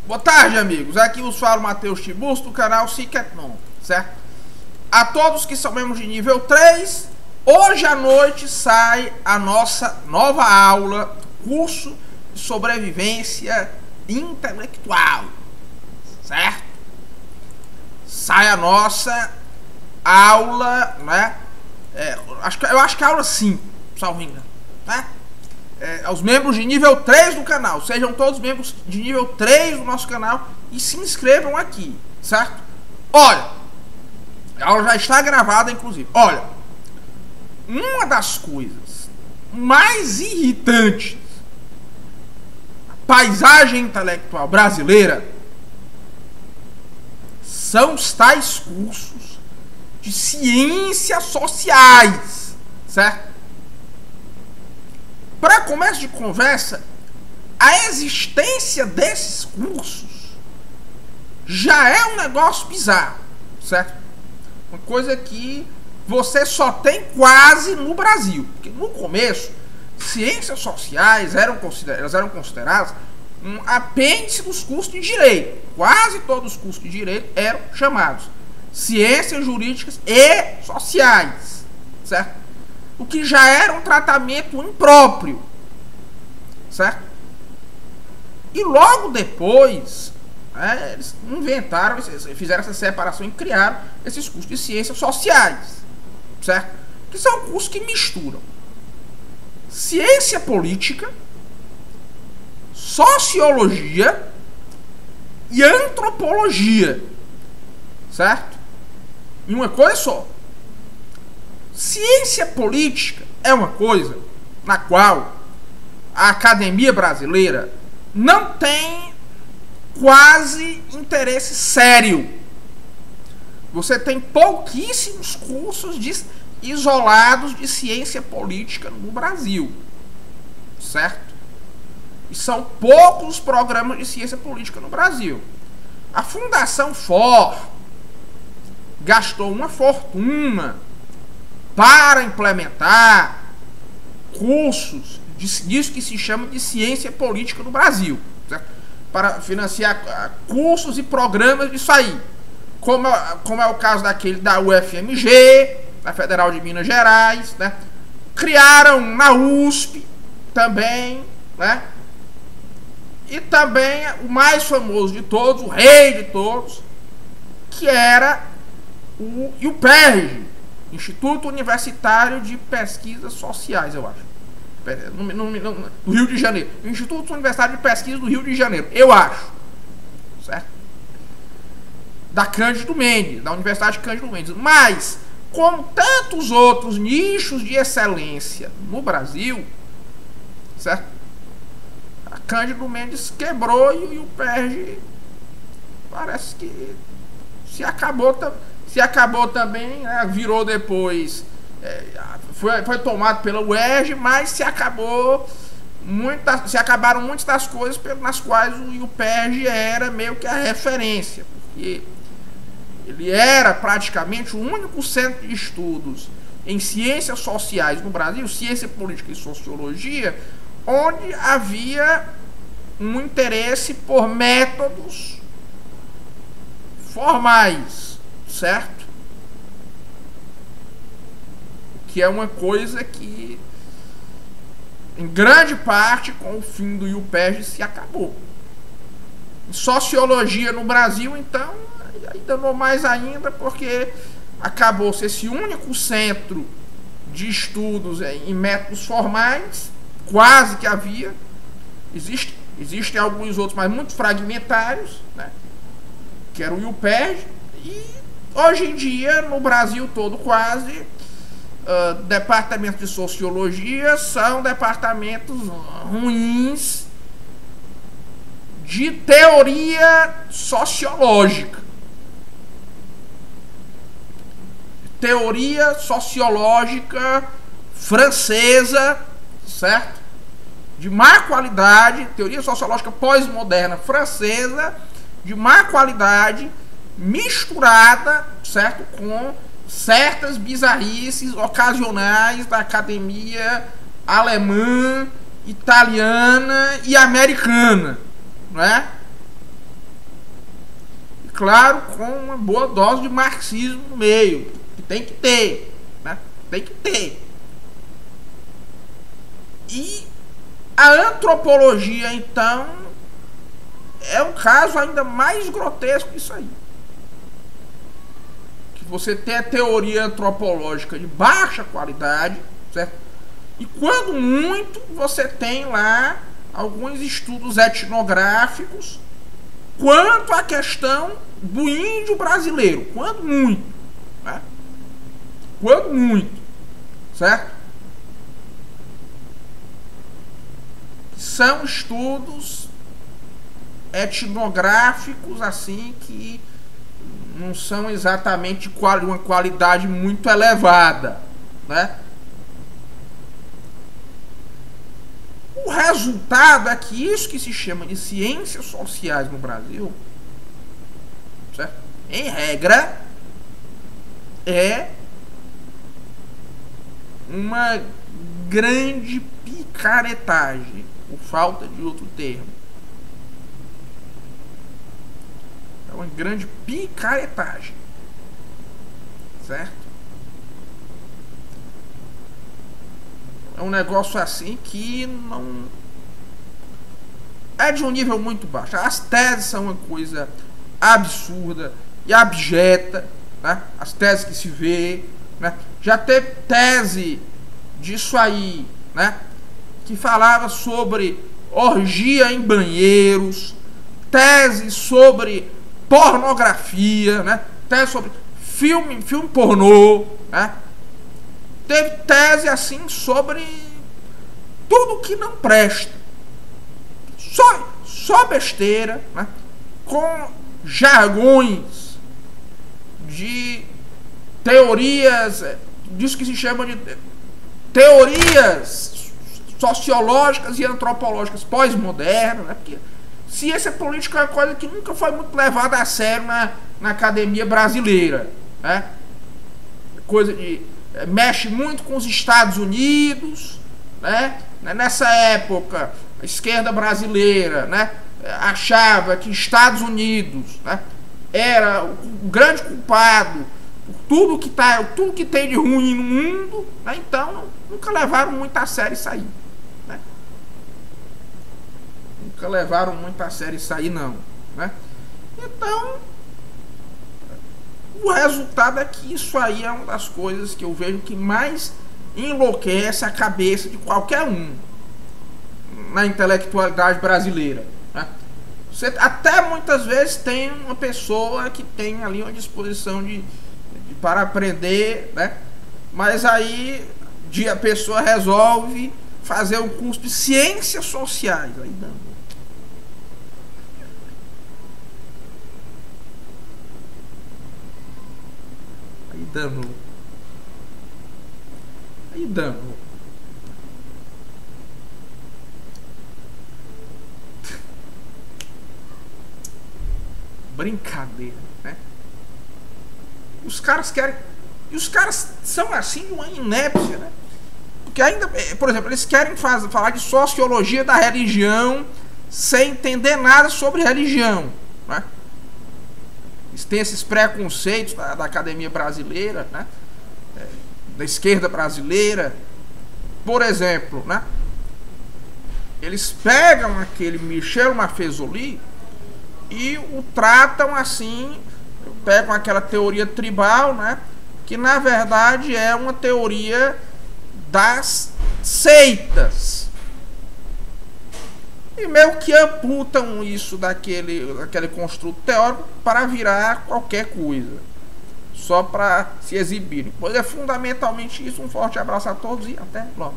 Boa tarde, amigos. Aqui vos fala o Matheus Tiburcio do canal Cicatnon, certo? A todos que são membros de nível 3, hoje à noite sai a nossa nova aula, curso de sobrevivência intelectual, certo? Sai a nossa aula, né? Eu acho que é a aula 5, salvo engano, né? Aos membros de nível 3 do canal, sejam todos membros de nível 3 do nosso canal e se inscrevam aqui, certo? Olha, a aula já está gravada, inclusive. Olha, uma das coisas mais irritantes da paisagem intelectual brasileira são os tais cursos de ciências sociais, certo? Para começo de conversa, a existência desses cursos já é um negócio bizarro, certo? Uma coisa que você só tem quase no Brasil. Porque no começo, ciências sociais eram consideradas um apêndice dos cursos de direito. Quase todos os cursos de direito eram chamados ciências jurídicas e sociais, certo? O que já era um tratamento impróprio, certo? E logo depois, eles inventaram, fizeram essa separação e criaram esses cursos de ciências sociais, certo? Que são cursos que misturam ciência política, sociologia e antropologia, certo? Em uma coisa só. Ciência política é uma coisa na qual a academia brasileira não tem quase interesse sério. Você tem pouquíssimos cursos isolados de ciência política no Brasil, certo? E são poucos os programas de ciência política no Brasil. A Fundação FOR gastou uma fortuna para implementar cursos disso que se chama de ciência política no Brasil, certo? Para financiar cursos e programas disso aí, como é o caso daquele da UFMG, da Federal de Minas Gerais, né? Criaram na USP também, né? E também o mais famoso de todos, o rei de todos, que era o IUPERJ, Instituto Universitário de Pesquisas Sociais, eu acho. Do Rio de Janeiro. Instituto Universitário de Pesquisa do Rio de Janeiro, eu acho. Certo? Da Cândido Mendes, da Universidade de Cândido Mendes. Mas, como tantos outros nichos de excelência no Brasil, certo? A Cândido Mendes quebrou e o IUPERJ parece que se acabou também, né? Virou depois, foi tomado pela UERJ, mas se acabaram muitas das coisas nas quais o IUPERJ era meio que a referência, porque ele era praticamente o único centro de estudos em ciências sociais no Brasil, ciência política e sociologia, onde havia um interesse por métodos formais, certo? Que é uma coisa que, em grande parte, com o fim do IUPERJ se acabou. Em sociologia no Brasil, então, aí danou mais ainda, porque acabou-se esse único centro de estudos em métodos formais, quase que havia. Existem alguns outros, mas muito fragmentários, né? Que era o IUPERJ. E hoje em dia, no Brasil todo quase, departamentos de sociologia são departamentos ruins de teoria sociológica. Teoria sociológica francesa, certo? De má qualidade, teoria sociológica pós-moderna francesa, de má qualidade, misturada, certo? Com certas bizarrices ocasionais da academia alemã, italiana e americana, não é? claro, com uma boa dose de marxismo no meio, que tem que ter, né? Tem que ter. E a antropologia, então, é um caso ainda mais grotesco disso aí. Que você tem a teoria antropológica de baixa qualidade, certo? E quando muito, você tem lá alguns estudos etnográficos quanto à questão do índio brasileiro. Quando muito, né? Quando muito, certo? São estudos etnográficos assim que não são exatamente de uma qualidade muito elevada, né? O resultado é que isso que se chama de ciências sociais no Brasil, certo? Em regra, é uma grande picaretagem, por falta de outro termo. É uma grande picaretagem, certo? É um negócio assim que não é de um nível muito baixo. As teses são uma coisa absurda e abjeta, né? As teses que se vê, né? Já teve tese disso aí, né? Que falava sobre orgia em banheiros, tese sobre pornografia, né? Tese sobre filme pornô, né? Teve tese assim sobre tudo que não presta, só besteira, né? Com jargões de teorias, disso que se chama de teorias sociológicas e antropológicas pós-modernas, né? Porque ciência política é uma coisa que nunca foi muito levada a sério na academia brasileira, né? Coisa de mexe muito com os Estados Unidos, né? Nessa época a esquerda brasileira, né, achava que Estados Unidos, né, era o grande culpado por tudo que tem de ruim no mundo, né? Então nunca levaram muito a sério isso aí, né? Nunca levaram muito a sério isso aí não, né? Então o resultado é que isso aí é uma das coisas que eu vejo que mais enlouquece a cabeça de qualquer um na intelectualidade brasileira, né? Você até muitas vezes tem uma pessoa que tem ali uma disposição para aprender, né? Mas aí a pessoa resolve fazer um curso de ciências sociais, aí não. Aí danou. Brincadeira, né? Os caras querem. E os caras são assim de uma inépcia, né? Porque ainda, por exemplo, eles querem falar de sociologia da religião sem entender nada sobre religião, né? Eles têm esses preconceitos da academia brasileira, né? Da esquerda brasileira. Por exemplo, né? Eles pegam aquele Michel Maffezoli e o tratam assim, pegam aquela teoria tribal, né? Que na verdade é uma teoria das seitas. E meio que amputam isso daquele construto teórico para virar qualquer coisa, só para se exibirem. Pois é fundamentalmente isso. Um forte abraço a todos e até logo.